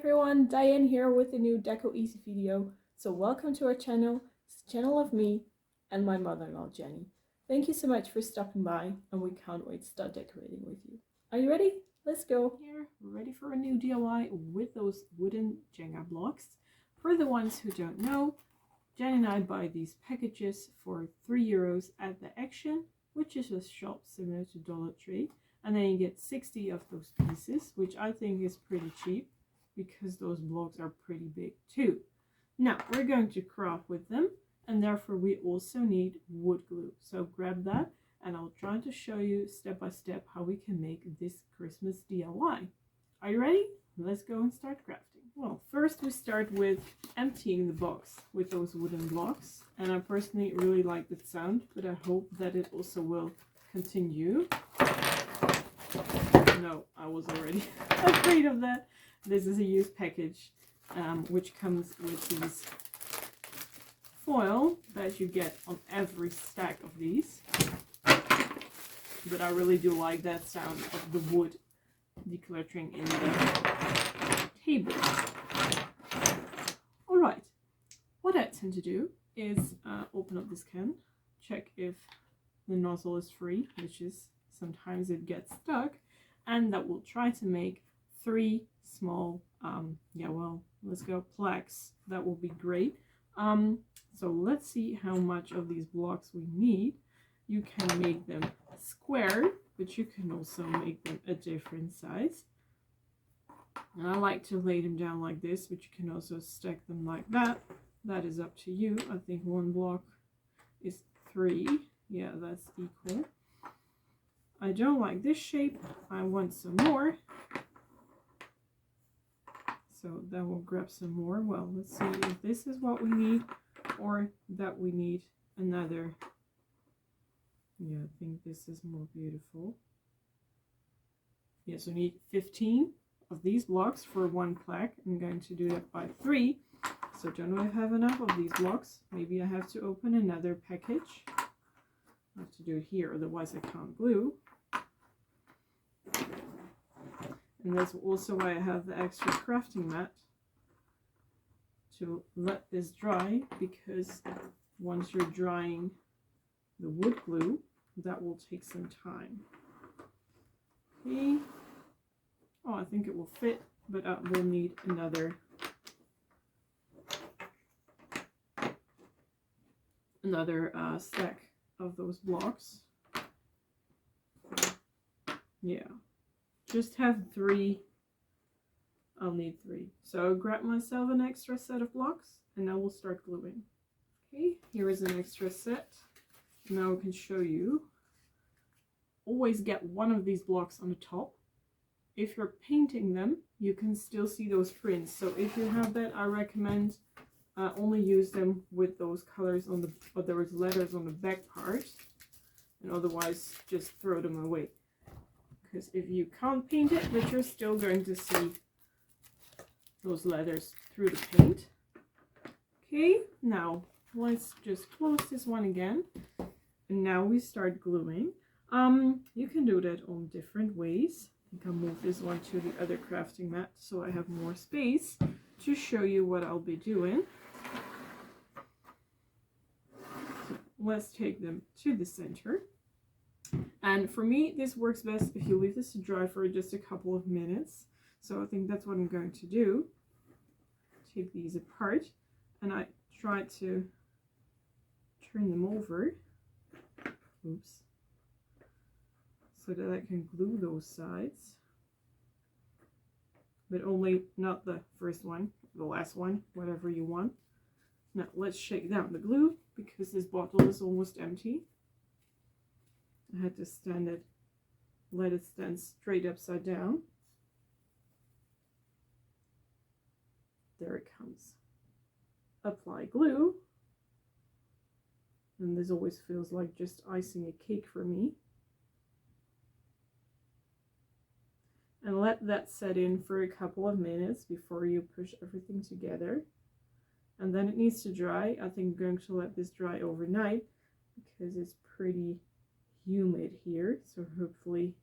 everyone, Dyanne here with a new Decoeasy video. So welcome to our channel. It's a channel of me and my mother-in-law Janny. Thank you so much for stopping by and we can't wait to start decorating with you. Are you ready? Let's go. Here, we're ready for a new DIY with those wooden Jenga blocks. For the ones who don't know, Janny and I buy these packages for €3 at the Action, which is a shop similar to Dollar Tree. And then you get 60 of those pieces, which I think is pretty cheap because those blocks are pretty big too. Now we're going to craft with them, and therefore we also need wood glue. So grab that and I'll try to show you step by step how we can make this Christmas DIY. Are you ready? Let's go and start crafting. Well, first we start with emptying the box with those wooden blocks, and I personally really like the sound, but I hope that it also will continue. No, I was already afraid of that. This is a used package, which comes with these foil that you get on every stack of these. But I really do like that sound of the wood decluttering in the table. Alright, what I tend to do is open up this can, check if the nozzle is free, which is sometimes it gets stuck, and that will try to make 3 small let's go plaques. That will be great. So let's see how much of these blocks we need. You can make them square, but you can also make them a different size, and I like to lay them down like this, but you can also stack them like that. That is up to you. I think 1 block is 3. Yeah, that's equal. I don't like this shape. I want some more. So then we'll grab some more. Well, let's see if this is what we need or that we need another. Yeah, I think this is more beautiful. Yes, we need 15 of these blocks for 1 plaque. I'm going to do that by 3. So don't I have enough of these blocks? Maybe I have to open another package. I have to do it here, otherwise I can't glue. And that's also why I have the extra crafting mat to let this dry, because once you're drying the wood glue, that will take some time. Okay. Oh, I think it will fit, but we'll need another stack of those blocks. Yeah. Just have 3. I'll need 3. So I'll grab myself an extra set of blocks and now we'll start gluing. Okay, here is an extra set. Now I can show you. Always get 1 of these blocks on the top. If you're painting them, you can still see those prints. So if you have that, I recommend only use them with those colors on the, or there was letters on the back part, and otherwise just throw them away. Because if you can't paint it, but you're still going to see those letters through the paint. Okay, now let's just close this one again. And now we start gluing. You can do that on different ways. I think I'll move this one to the other crafting mat so I have more space to show you what I'll be doing. So let's take them to the center. And for me, this works best if you leave this to dry for just a couple of minutes. So I think that's what I'm going to do. Take these apart, and I try to turn them over. Oops. So that I can glue those sides. But only not the first one, the last one, whatever you want. Now let's shake down the glue because this bottle is almost empty. I had to let it stand straight upside down. There it comes. Apply glue. And this always feels like just icing a cake for me. And let that set in for a couple of minutes before you push everything together. And then it needs to dry. I think I'm going to let this dry overnight because it's pretty humid here, so hopefully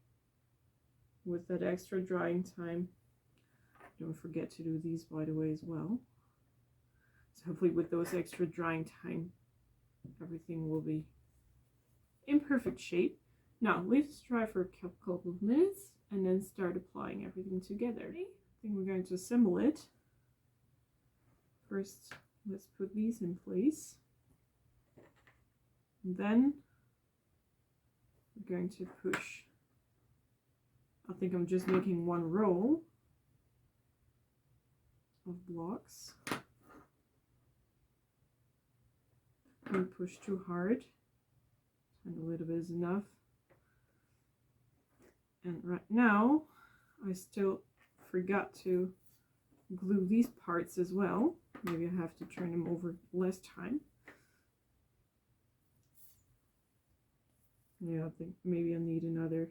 with that extra drying time Don't forget to do these, by the way, as well. So hopefully with those extra drying time, everything will be in perfect shape. Now leave this dry for a couple of minutes and then start applying everything together. I think we're going to assemble it. First, let's put these in place. And then we're going to push. I think I'm just making one row of blocks. Don't push too hard. And a little bit is enough. And right now, I still forgot to glue these parts as well. Maybe I have to turn them over less time. Yeah, I think maybe I need another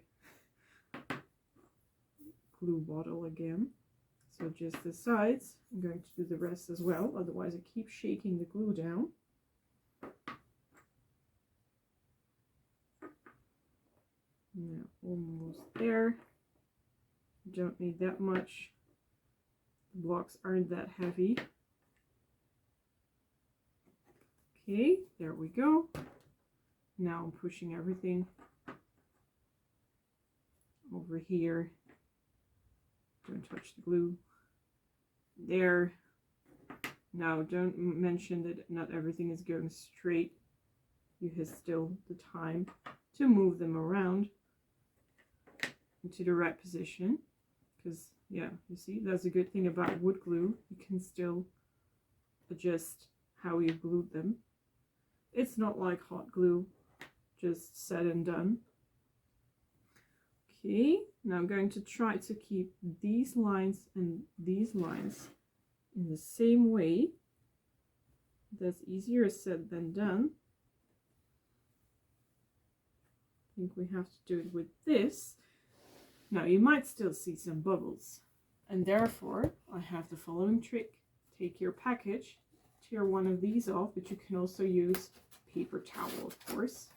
glue bottle again. So just the sides. I'm going to do the rest as well, otherwise I keep shaking the glue down. Yeah, almost there. Don't need that much. The blocks aren't that heavy. Okay, there we go. Now I'm pushing everything over here. Don't touch the glue. There. Now don't mention that not everything is going straight. You have still the time to move them around into the right position, because yeah, you see, that's a good thing about wood glue. You can still adjust how you glued them. It's not like hot glue, just said and done. Okay, now I'm going to try to keep these lines and these lines in the same way. That's easier said than done. I think we have to do it with this. Now you might still see some bubbles, and therefore I have the following trick. Take your package, tear one of these off, but you can also use paper towel, of course,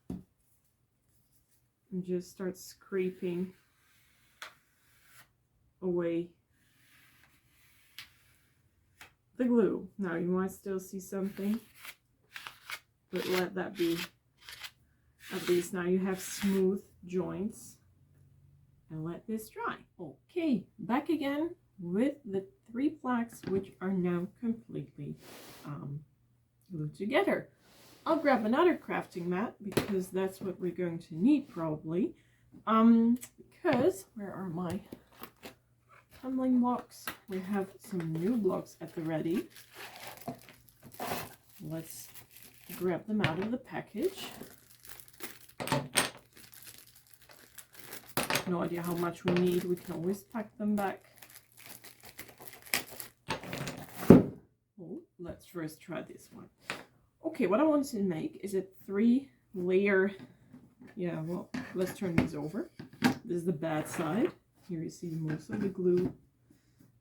and just start scraping away the glue. Now you might still see something, but let that be. At least now you have smooth joints. And let this dry. Okay, back again with the 3 plaques, which are now completely glued together. I'll grab another crafting mat because that's what we're going to need probably. Because where are my tumbling blocks? We have some new blocks at the ready. Let's grab them out of the package. No idea how much we need. We can always pack them back. Oh, let's first try this one. Okay, what I want to make is a 3-layer. Yeah, well, let's turn these over. This is the bad side. Here you see most of the glue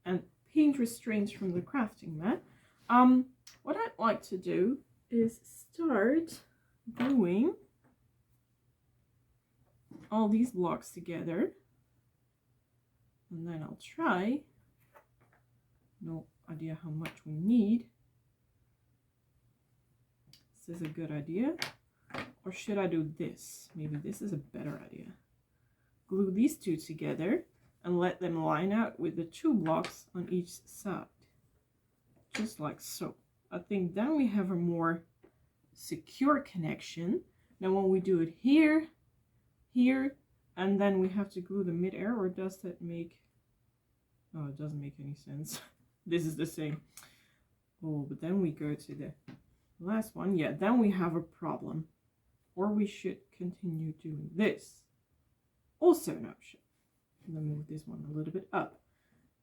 and paint restraints from the crafting mat. What I'd like to do is start gluing all these blocks together, and then I'll try. No idea how much we need. Is this a good idea, or should I do this? Maybe this is a better idea. Glue these two together and let them line out with the 2 blocks on each side, just like so. I think then we have a more secure connection. Now when we do it here, and then we have to glue the mid-air, or does that make... Oh, it doesn't make any sense. This is the same. Oh, but then we go to the last one. Yeah, then we have a problem. Or we should continue doing this. Also an option. And then move this one a little bit up.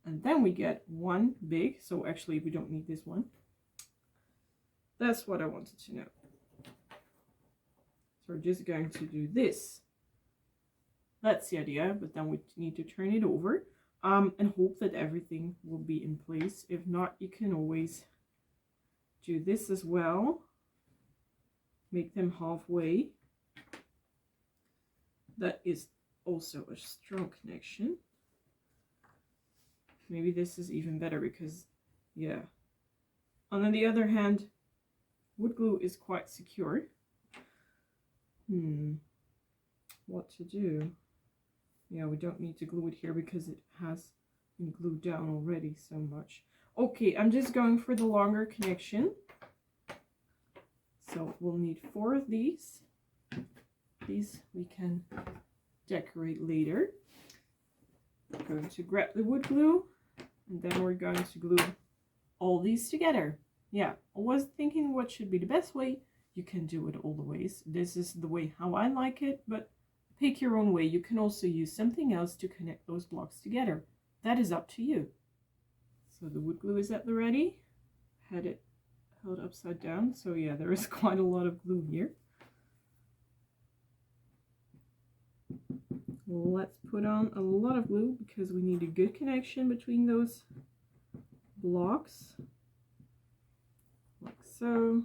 And then we get one big, so actually we don't need this one. That's what I wanted to know. So we're just going to do this. That's the idea, but then we need to turn it over and hope that everything will be in place. If not, you can always do this as well. Make them halfway. That is also a strong connection. maybe this is even better because, yeah. And on the other hand, wood glue is quite secure. What to do? Yeah, we don't need to glue it here because it has been glued down already so much. Okay, I'm just going for the longer connection. So we'll need 4 of these. These we can decorate later. We're going to grab the wood glue and then we're going to glue all these together. Yeah, I was thinking what should be the best way. You can do it all the ways. This is the way how I like it, but pick your own way. You can also use something else to connect those blocks together. That is up to you. So the wood glue is at the ready. Had it held upside down. So yeah, there is quite a lot of glue here. Let's put on a lot of glue because we need a good connection between those blocks. Like so.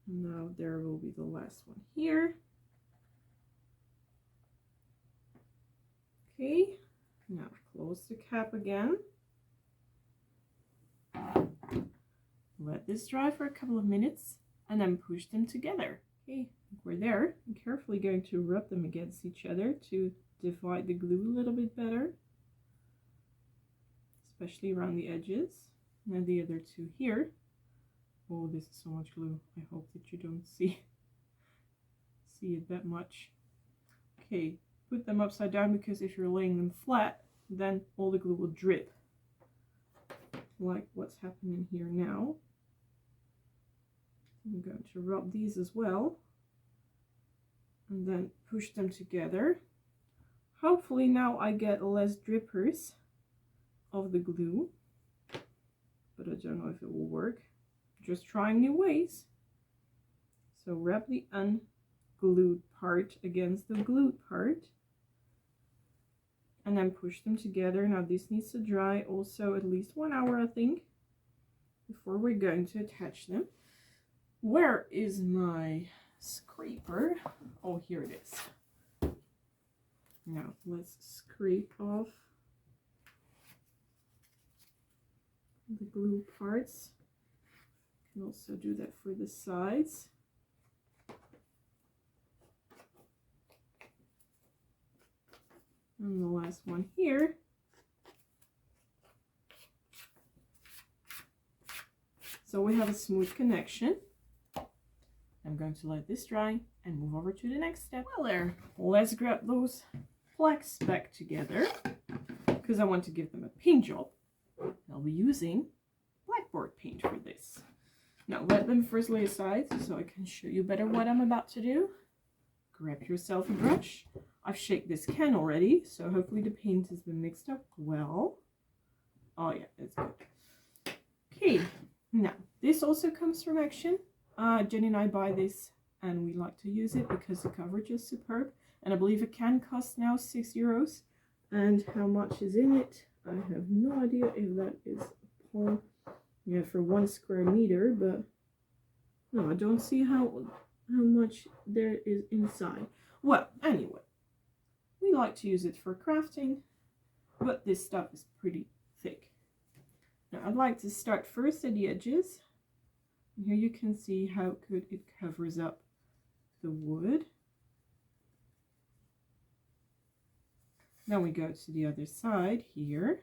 Now there will be the last one here. Okay, now close the cap again. Let this dry for a couple of minutes and then push them together. Okay, we're there. I'm carefully going to rub them against each other to divide the glue a little bit better, especially around the edges. And the other 2 here. Oh, this is so much glue. I hope that you don't see it that much. Okay, put them upside down because if you're laying them flat, then all the glue will drip. Like what's happening here now. I'm going to rub these as well. And then push them together. Hopefully now I get less drippers of the glue. But I don't know if it will work. Just trying new ways. So wrap the unglued part against the glued part and then push them together. Now this needs to dry also at least 1 hour, I think, before we're going to attach them. Where is my scraper? Oh, here it is. Now let's scrape off the glue parts. You can also do that for the sides. And the last one here. So we have a smooth connection. I'm going to let this dry and move over to the next step. Well there, let's grab those plaques back together because I want to give them a paint job. I'll be using blackboard paint for this. Now let them first lay aside so I can show you better what I'm about to do. Grab yourself a brush. I've shaken this can already, so hopefully the paint has been mixed up well. Oh yeah, it's good. Okay, now this also comes from Action. Jenny and I buy this and we like to use it because the coverage is superb. And I believe a can costs now €6. And how much is in it? I have no idea if that is upon, yeah, for 1 square meter, but no, I don't see how much there is inside. Well, anyway, we like to use it for crafting, but this stuff is pretty thick. Now I'd like to start first at the edges. And here you can see how good it covers up the wood. Now we go to the other side here.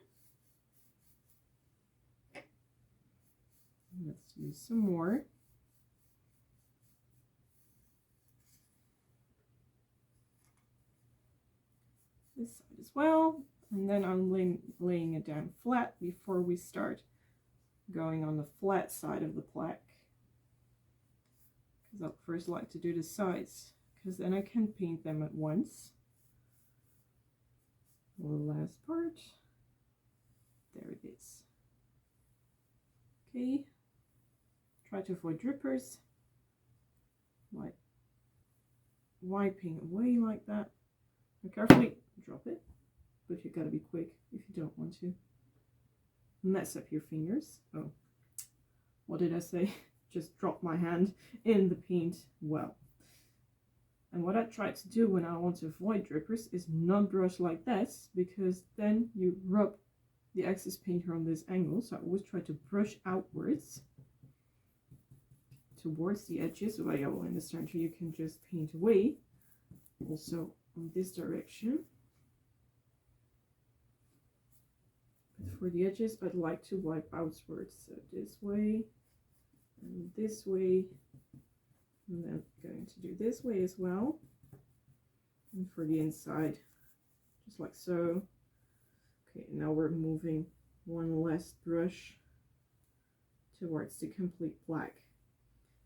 Let's use some more. This side as well. And then I'm laying it down flat before we start going on the flat side of the plaque. Because I'd first like to do the sides, because then I can paint them at once. The last part. There it is. Okay. Try to avoid drippers. Like wiping away like that. And carefully drop it. But you've got to be quick if you don't want to mess up your fingers. Oh, what did I say? Just drop my hand in the paint. Well, And what I try to do when I want to avoid drippers is not brush like this, because then you rub the excess paint here on this angle. So I always try to brush outwards towards the edges. So like in the center you can just paint away. Also in this direction. But for the edges I'd like to wipe outwards. So this way and this way. And then going to do this way as well. And for the inside, just like so. Okay, now we're moving one last brush towards the complete black.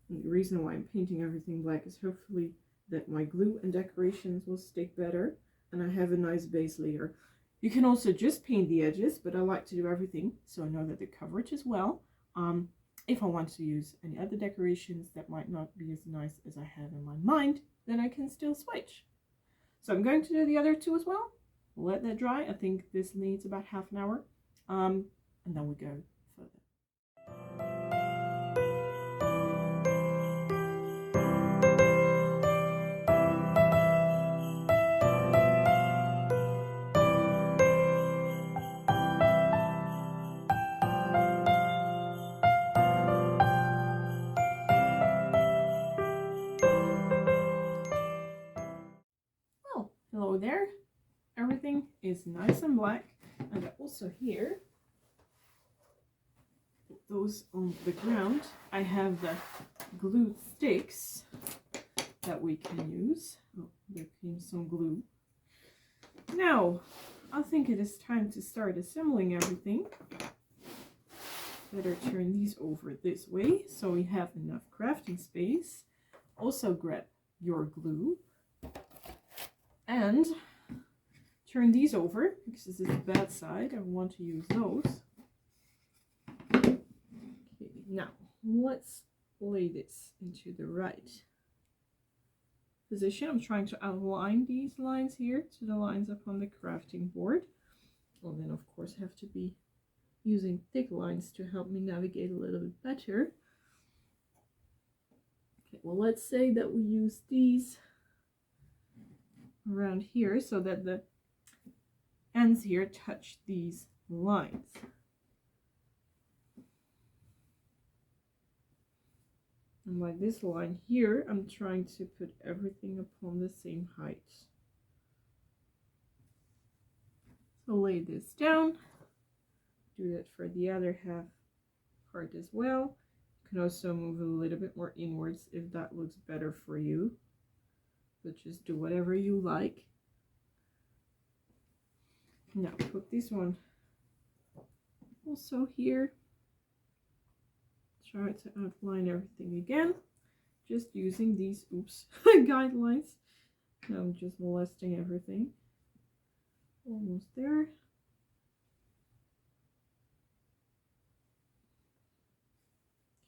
And the reason why I'm painting everything black is hopefully that my glue and decorations will stick better and I have a nice base layer. You can also just paint the edges, but I like to do everything so I know that the coverage as well. If I want to use any other decorations that might not be as nice as I have in my mind, then I can still switch. So I'm going to do the other two as well. Let that dry. I think this needs about half an hour. And then we go further. Hello there. Everything is nice and black, and I also here those on the ground. I have the glue sticks that we can use. Oh, there came some glue. Now I think it is time to start assembling everything. Better turn these over this way so we have enough crafting space. Also grab your glue and turn these over because this is the bad side. I want to use those. Okay, now let's lay this into the right position. I'm trying to align these lines here to the lines up on the crafting board. Well, then of course I have to be using thick lines to help me navigate a little bit better. Okay, well, let's say that we use these around here so that the ends here touch these lines. And by this line here, I'm trying to put everything upon the same height. So lay this down. Do that for the other half part as well. You can also move a little bit more inwards if that looks better for you. But just do whatever you like. Now put this one also here. Try to outline everything again, just using these guidelines. Now I'm just molesting everything. Almost there.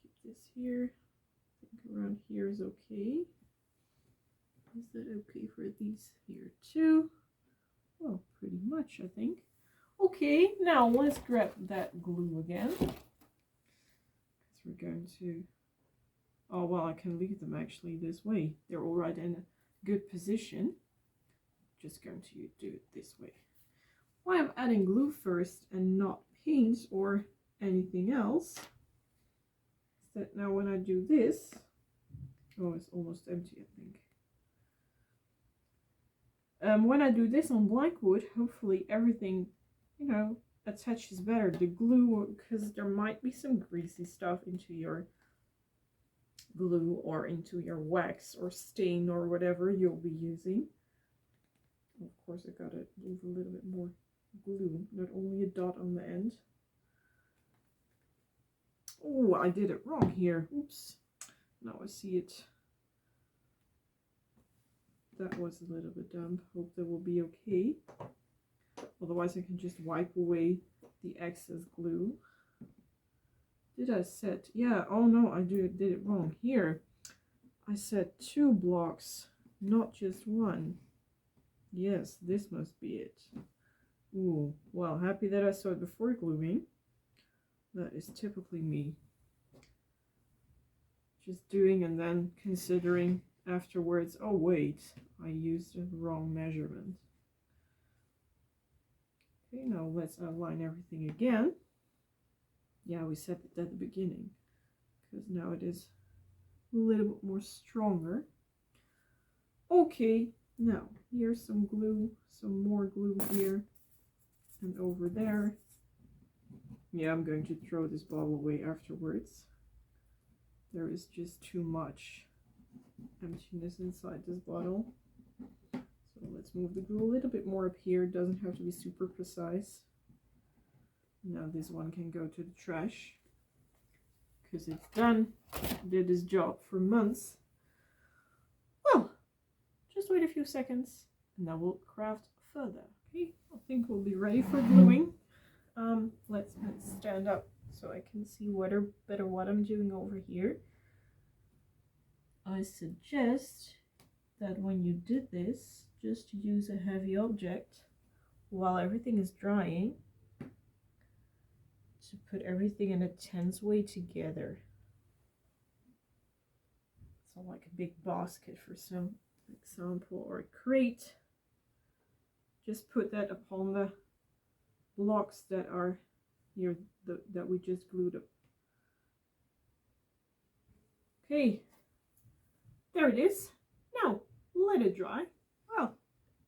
Keep this here. I think around here is okay. Is that okay for these here too? Well, pretty much, I think. Okay, now let's grab that glue again. Because we're going to... Oh, well, I can leave them actually this way. They're all right in a good position. Just going to do it this way. Why I'm adding glue first and not paint or anything else is that now when I do this... Oh, it's almost empty, I think. When I do this on blank wood, hopefully everything, you know, attaches better. The glue, because there might be some greasy stuff into your glue or into your wax or stain or whatever you'll be using. Of course, I gotta leave a little bit more glue, not only a dot on the end. Oh, I did it wrong here. Oops. Now I see it. That was a little bit dumb. Hope that will be okay. Otherwise I can just wipe away the excess glue. Did I set? Yeah, oh no, I did it wrong. Here, I set 2 blocks, not just 1. Yes, this must be it. Ooh, well, happy that I saw it before gluing. That is typically me. Just doing and then considering afterwards. Oh wait, I used the wrong measurement. Okay, now let's outline everything again. Yeah, we set it at the beginning because now it is a little bit more stronger. Okay, now here's some glue, some more glue here and over there. Yeah, I'm going to throw this bottle away afterwards. There is just too much emptiness inside this bottle. So let's move the glue a little bit more up here. It doesn't have to be super precise. Now this one can go to the trash because it's done. Did this job for months. Well, just wait a few seconds and then we'll craft further. Okay, I think we'll be ready for gluing. Let's stand up so I can see better what I'm doing over here. I suggest that when you did this, just use a heavy object while everything is drying to put everything in a tense way together. So like a big basket for some example, or a crate. Just put that upon the blocks that are here that we just glued up. Okay, there it is. Now let it dry. Well,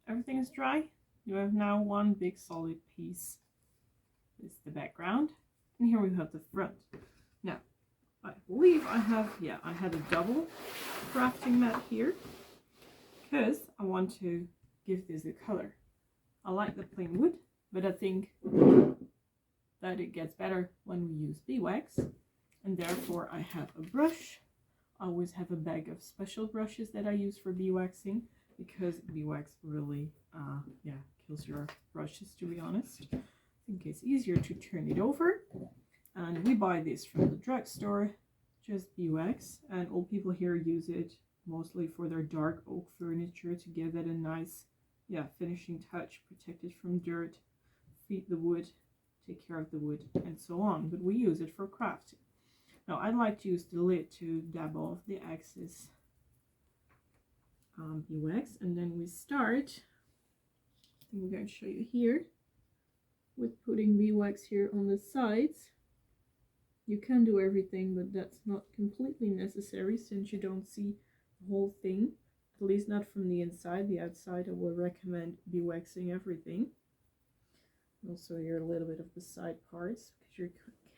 everything is dry. You have now one big solid piece. This is the background, and here we have the front. Now I believe I had a double crafting mat here because I want to give this a color. I like the plain wood, but I think that it gets better when we use beeswax, and therefore I have a brush. I always have a bag of special brushes that I use for beeswaxing because beeswax really kills your brushes, to be honest. I think it's easier to turn it over, and we buy this from the drugstore, just beeswax, and old people here use it mostly for their dark oak furniture to give it a nice finishing touch, protect it from dirt, feed the wood, take care of the wood, and so on. But we use it for crafting. Now I like to use the lid to dab off the excess beeswax, and then we start. I think I'm going to show you here with putting beeswax here on the sides. You can do everything, but that's not completely necessary since you don't see the whole thing, at least not from the inside. The outside I will recommend beeswaxing everything. Also here a little bit of the side parts because you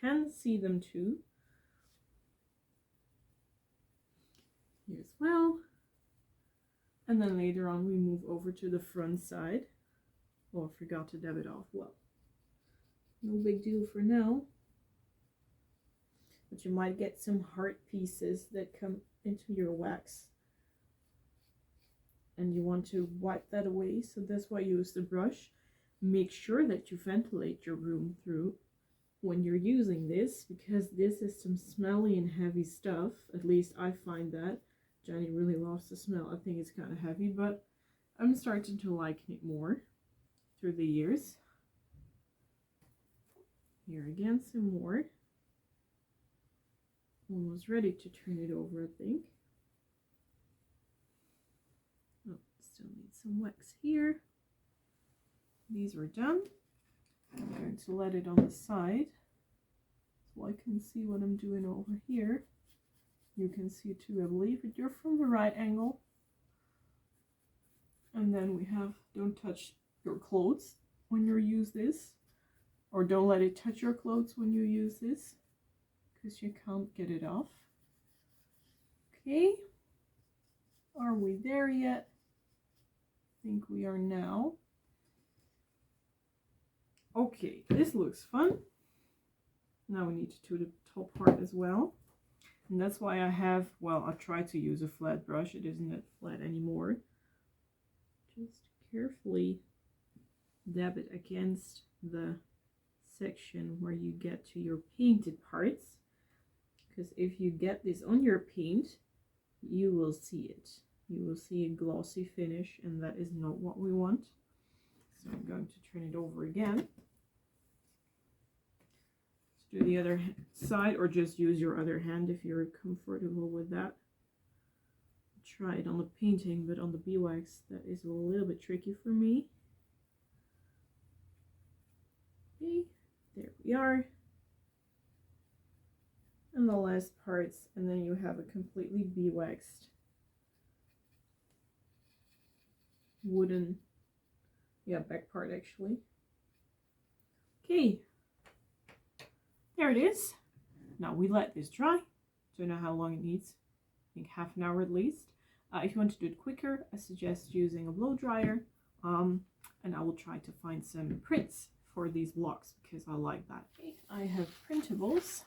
can see them too. Here as well. And then later on we move over to the front side. Oh, I forgot to dab it off. Well, no big deal for now. But you might get some hard pieces that come into your wax. And you want to wipe that away, so that's why you use the brush. Make sure that you ventilate your room through when you're using this, because this is some smelly and heavy stuff. At least I find that. Janny really loves the smell. I think it's kind of heavy, but I'm starting to like it more through the years. Here again, some more. Almost ready to turn it over, I think. Oh, still need some wax here. These are done. I'm going to let it on the side so I can see what I'm doing over here. You can see too, I believe, but you're from the right angle. And then we have, don't touch your clothes when you use this, or don't let it touch your clothes when you use this, because you can't get it off. Okay, are we there yet? I think we are now. Okay, this looks fun. Now we need to do the top part as well. And that's why I have, well, I try to use a flat brush. It isn't that flat anymore. Just carefully dab it against the section where you get to your painted parts. Because if you get this on your paint, you will see it. You will see a glossy finish, and that is not what we want. So I'm going to turn it over again. Do the other side, or just use your other hand if you're comfortable with that. try it on the painting, but on the beeswax that is a little bit tricky for me. Okay, there we are. And the last parts, and then you have a completely beeswaxed wooden, back part actually. Okay, there it is. Now we let this dry. Don't know how long it needs. I think half an hour at least. If you want to do it quicker, I suggest using a blow dryer. And I will try to find some prints for these blocks because I like that. Okay, I have printables.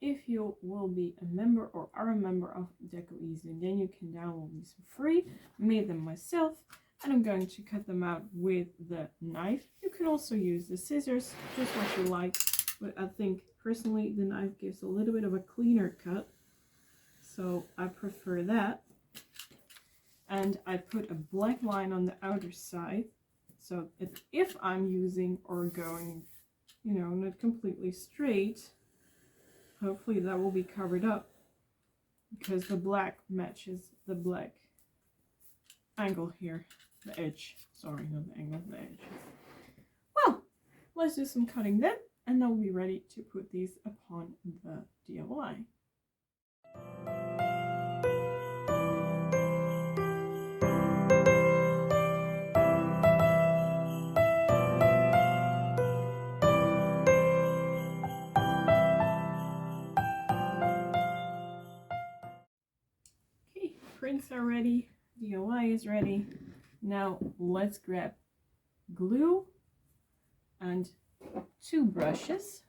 If you will be a member or are a member of Decoeasy, then you can download these for free. I made them myself, and I'm going to cut them out with the knife. You can also use the scissors, just what you like, but I think personally the knife gives a little bit of a cleaner cut, so I prefer that. And I put a black line on the outer side, so if I'm using or going, not completely straight, hopefully that will be covered up because the black matches the black angle here, the edge, sorry, not the angle, the edge. Well, let's do some cutting then, and then we'll be ready to put these upon the DIY. Prints are ready, DIY is ready. Now let's grab glue and 2 brushes.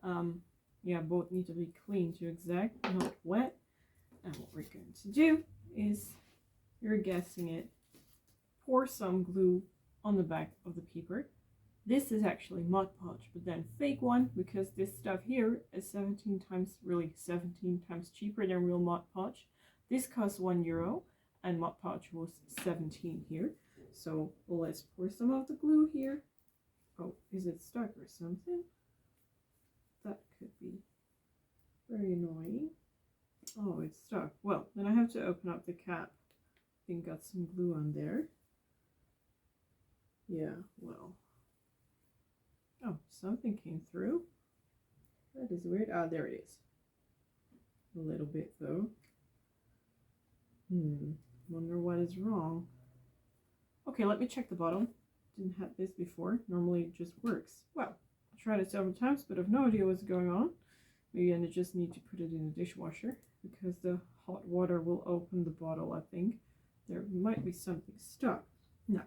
Both need to be clean to exact, not wet. And what we're going to do is, you're guessing it, pour some glue on the back of the paper. This is actually Mod Podge, but then fake one, because this stuff here is 17 times cheaper than real Mod Podge. This costs €1 and Mod Podge was 17 here. So let's pour some of the glue here. Oh, is it stuck or something? That could be very annoying. Oh, it's stuck. Well, then I have to open up the cap. I think got some glue on there. Yeah, well. Oh, something came through. That is weird. Ah, there it is. A little bit though. Wonder what is wrong. Okay, let me check the bottom. Didn't have this before. Normally it just works. Well, I tried it several times, but I've no idea what's going on. Maybe I just need to put it in a dishwasher because the hot water will open the bottle, I think. There might be something stuck. No,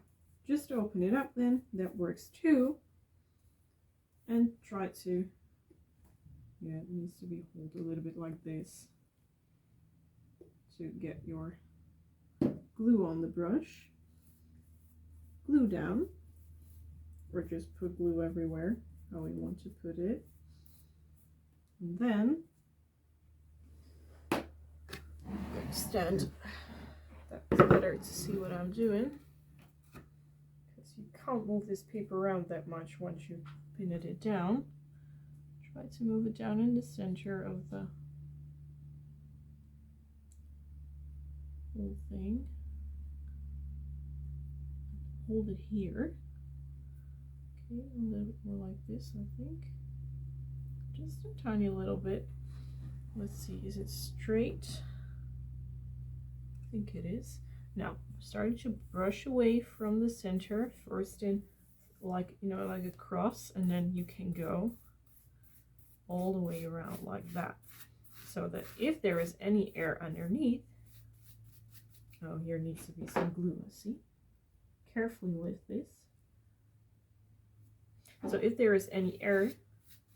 just open it up then. That works too. And try to, it needs to be held a little bit like this to get your glue on the brush. Glue down, or just put glue everywhere, how we want to put it. And then I'm going to stand, that's better to see what I'm doing, because you can't move this paper around that much once you pin it down. Try to move it down in the center of the whole thing. Hold it here. Okay, a little bit more like this, I think. Just a tiny little bit. Let's see, is it straight? I think it is. Now, starting to brush away from the center, first in like a cross, and then you can go all the way around like that, so that if there is any air underneath, oh, here needs to be some glue, see? Carefully with this. So if there is any air,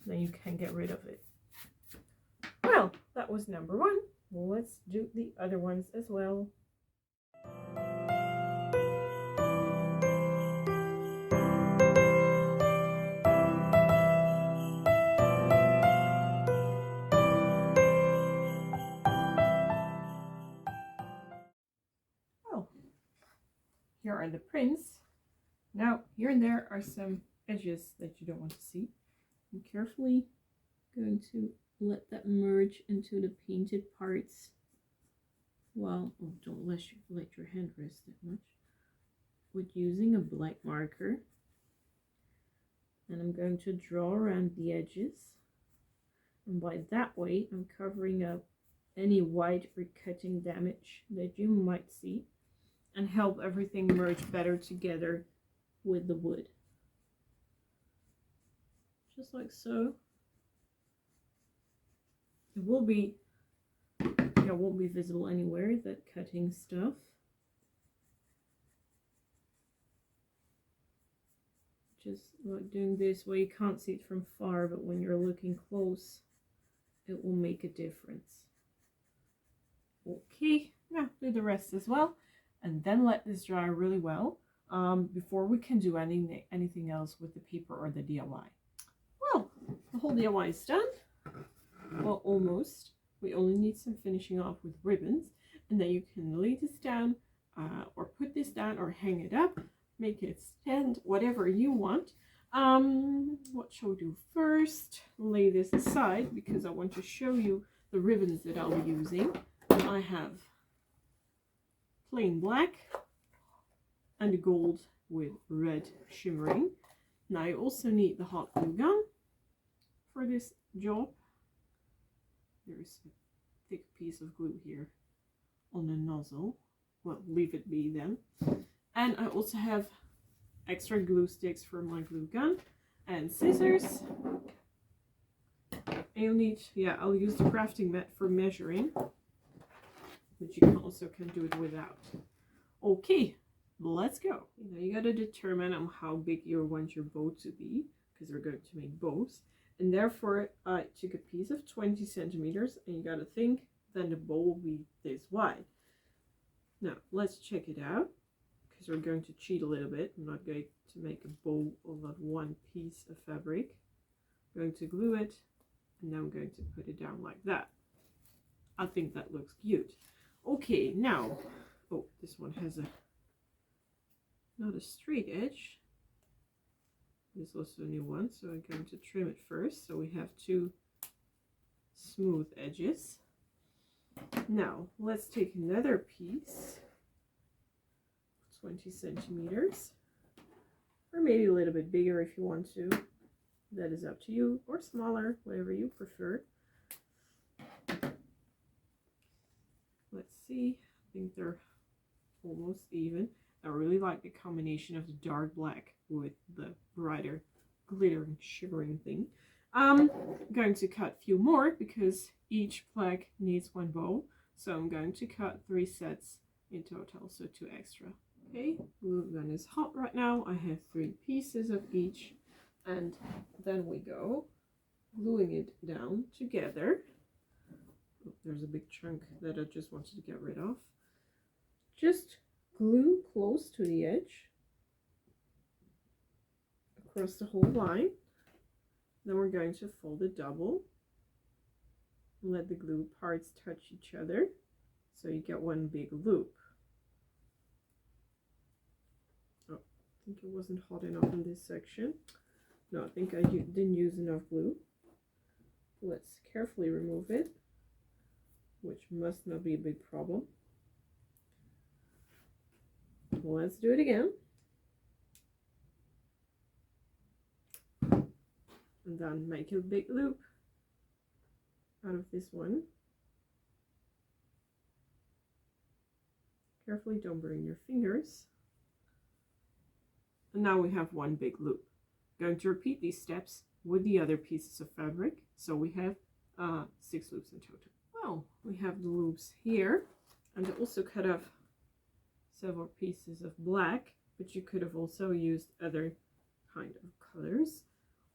then you can get rid of it. Well, that was number 1. Well, let's do the other ones as well. Here are the prints. Now, here and there are some edges that you don't want to see. I'm carefully going to let that merge into the painted parts well, oh, don't let your hand rest that much, with using a black marker. And I'm going to draw around the edges. And by that way, I'm covering up any white or cutting damage that you might see and help everything merge better together with the wood. Just like so. It won't be visible anywhere, that cutting stuff. Just like doing this where you can't see it from far, but when you're looking close, it will make a difference. Okay, now do the rest as well, and then let this dry really well before we can do anything else with the paper or the DIY. Well, the whole DIY is done. Well, almost. We only need some finishing off with ribbons, and then you can lay this down or put this down or hang it up, make it stand, whatever you want. What shall we do first? Lay this aside because I want to show you the ribbons that I'll be using. I have plain black and gold with red shimmering. Now I also need the hot glue gun for this job. There's a thick piece of glue here on the nozzle. Well, leave it be then. And I also have extra glue sticks for my glue gun and scissors. I'll use the crafting mat for measuring, but you also can do it without. Okay, let's go. Now you gotta determine on how big you want your bow to be, because we're going to make bows. And therefore I took a piece of 20 centimeters, and you gotta think then the bow will be this wide. Now let's check it out, because we're going to cheat a little bit. I'm not going to make a bow of that one piece of fabric. I'm going to glue it, and now I'm going to put it down like that. I think that looks cute. Okay, now, oh, this one has not a straight edge. There's also a new one, so I'm going to trim it first, so we have two smooth edges. Now let's take another piece, 20 centimeters, or maybe a little bit bigger if you want to. That is up to you, or smaller, whatever you prefer. Let's see, I think they're almost even. I really like the combination of the dark black with the brighter glittering shimmering thing. I'm going to cut a few more because each plaque needs one bow, so I'm going to cut 3 sets in total, so 2 extra. Okay, glue gun is hot right now. I have 3 pieces of each, and then we go gluing it down together. Oh, there's a big chunk that I just wanted to get rid of. Just glue close to the edge across the whole line. Then we're going to fold it double and let the glue parts touch each other so you get one big loop. Oh, I think it wasn't hot enough in this section. No, I think I didn't use enough glue. Let's carefully remove it, which must not be a big problem. Let's do it again. And then make a big loop out of this one. Carefully, don't burn your fingers. And now we have one big loop. Going to repeat these steps with the other pieces of fabric. So we have 6 loops in total. Well, we have the loops here, and I also cut off several pieces of black, but you could have also used other kind of colors.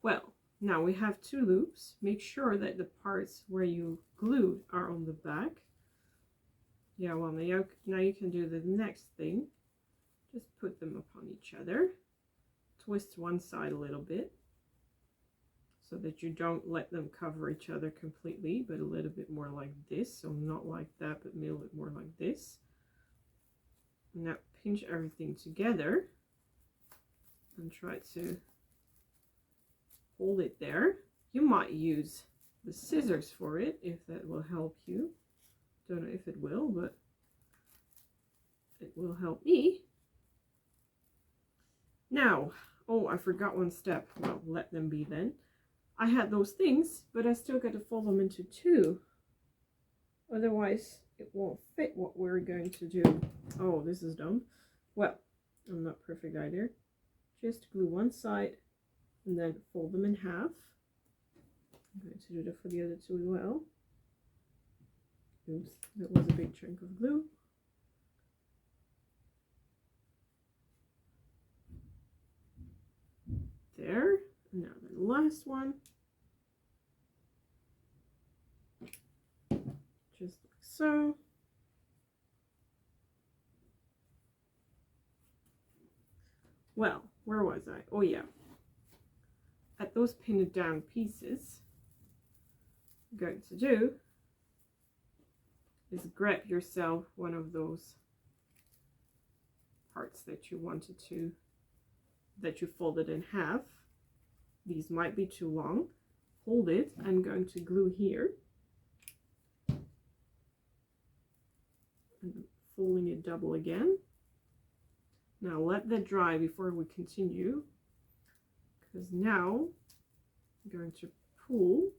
Well, now we have 2 loops. Make sure that the parts where you glued are on the back. Yeah, well, now you can do the next thing. Just put them upon each other. Twist one side a little bit so that you don't let them cover each other completely, but a little bit more like this. So not like that, but a little bit more like this. Now pinch everything together and try to hold it there. You might use the scissors for it if that will help you. Don't know if it will, but it will help me. Now, oh, I forgot one step. Well, let them be then. I had those things, but I still got to fold them into two. Otherwise, it won't fit what we're going to do. Oh, this is dumb. Well, I'm not perfect either. Just glue one side and then fold them in half. I'm going to do that for the other two as well. Oops, that was a big chunk of glue. There. Now the last one. Just like so. Well, where was I? Oh yeah. At those pinned down pieces, what I'm going to do is grab yourself one of those parts that you wanted to, that you folded in half. These might be too long. Hold it. I'm going to glue here. And folding it double again. Now let that dry before we continue, because now I'm going to pull,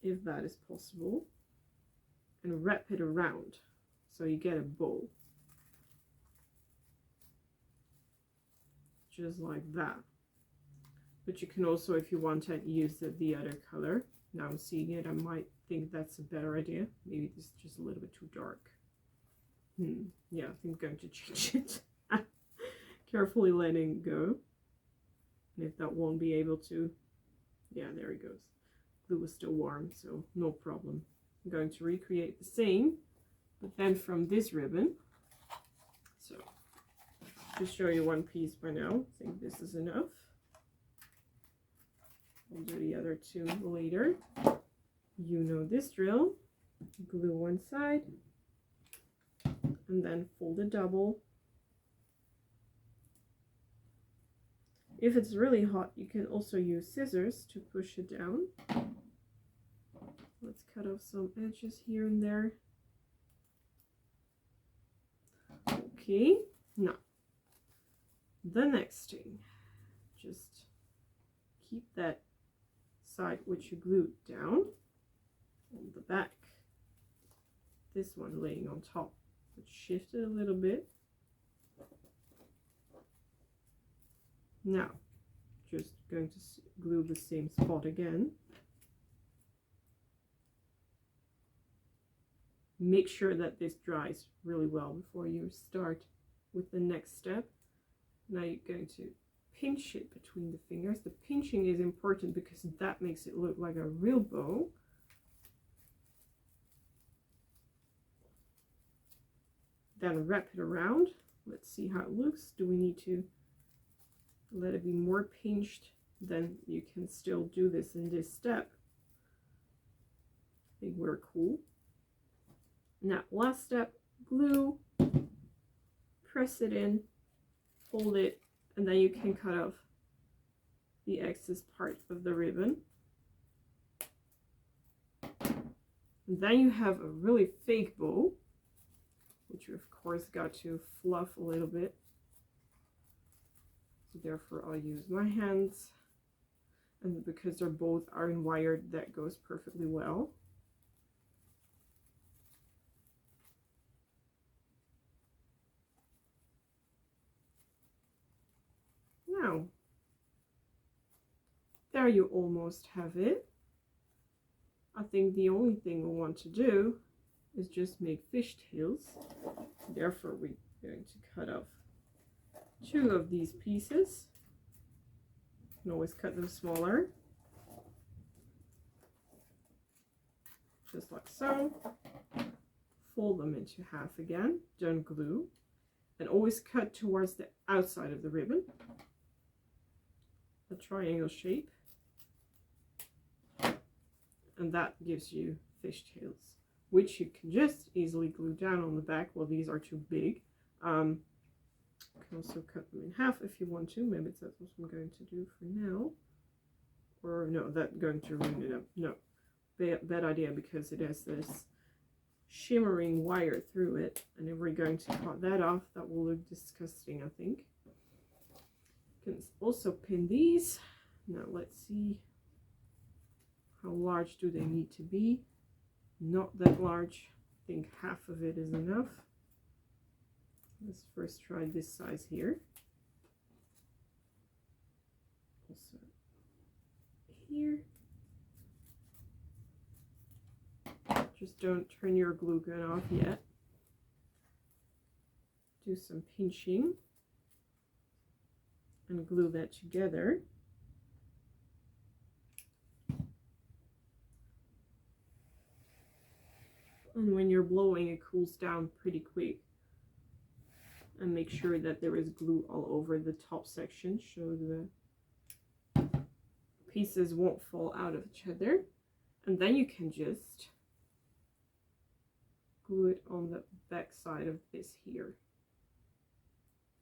if that is possible, and wrap it around so you get a bow. Just like that. But you can also, if you want to, use the other color. Now I'm seeing it, I might think that's a better idea. Maybe this is just a little bit too dark. Yeah, I think I'm going to change it. Carefully letting go. And if that won't be able to, yeah, there it goes. Glue is still warm, so no problem. I'm going to recreate the same, but then from this ribbon. So, to show you one piece by now, I think this is enough. I'll do the other two later. You know this drill. Glue one side, and then fold it double. If it's really hot, you can also use scissors to push it down. Let's cut off some edges here and there. Okay, now the next thing, just keep that side which you glued down on the back. This one laying on top, but shift it a little bit. Now, just going to glue the same spot again. Make sure that this dries really well before you start with the next step. Now you're going to pinch it between the fingers. The pinching is important because that makes it look like a real bow. Then wrap it around. Let's see how it looks. Do we need to let it be more pinched? Then you can still do this in this step. I think we're cool. Now, last step, glue, press it in, fold it, and then you can cut off the excess part of the ribbon. And then you have a really fake bow, which you of course got to fluff a little bit. So therefore I'll use my hands, and because they're both iron wired, that goes perfectly well. Now, there you almost have it. I think the only thing we want to do is just make fishtails. Therefore, we're going to cut off two of these pieces. You can always cut them smaller. Just like so. Fold them into half again. Don't glue. And always cut towards the outside of the ribbon. A triangle shape. And that gives you fishtails, which you can just easily glue down on the back. Well, these are too big. You can also cut them in half if you want to. Maybe that's what I'm going to do for now. Or no, that's going to ruin it up. No, bad idea, because it has this shimmering wire through it, and if we're going to cut that off, that will look disgusting, I think. You can also pin these. Now let's see, how large do they need to be? Not that large. I think half of it is enough. Let's first try this size here. Also here. Just don't turn your glue gun off yet. Do some pinching and glue that together. And when you're blowing, it cools down pretty quick. And make sure that there is glue all over the top section so the pieces won't fall out of each other. And then you can just glue it on the back side of this here.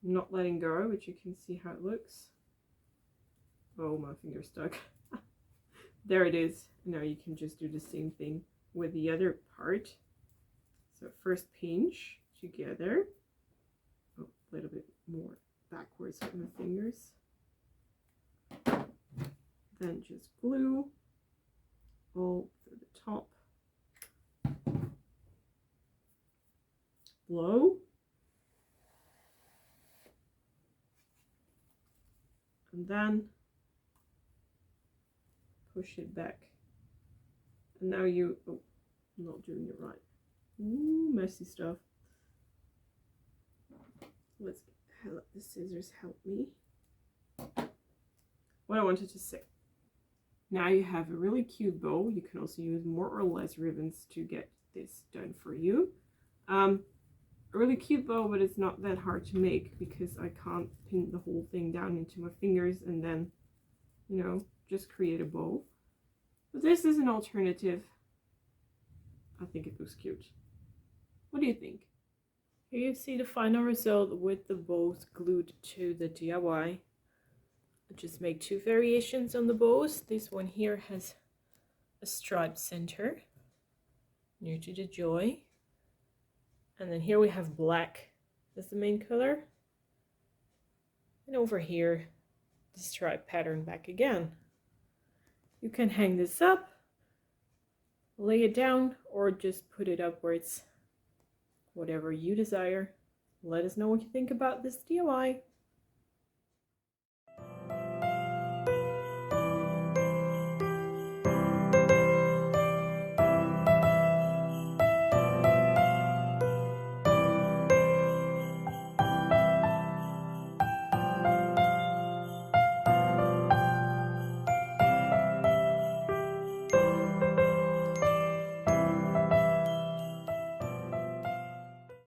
Not letting go, but you can see how it looks. Oh, my finger's stuck. There it is. Now you can just do the same thing with the other part. So first pinch together. Oh, a little bit more backwards with my fingers. Then just glue all through the top. Blow. And then push it back. And now you, oh, I'm not doing it right. Ooh, messy stuff. Let the scissors help me. What I wanted to say. Now you have a really cute bow. You can also use more or less ribbons to get this done for you. A really cute bow, but it's not that hard to make because I can't pin the whole thing down into my fingers and then, you know, just create a bow. But this is an alternative. I think it looks cute. What do you think? Here you see the final result with the bows glued to the DIY. I just make two variations on the bows. This one here has a striped center near to the joy. And then here we have black as the main color. And over here, the stripe pattern back again. You can hang this up, lay it down, or just put it up where it's whatever you desire. Let us know what you think about this DIY.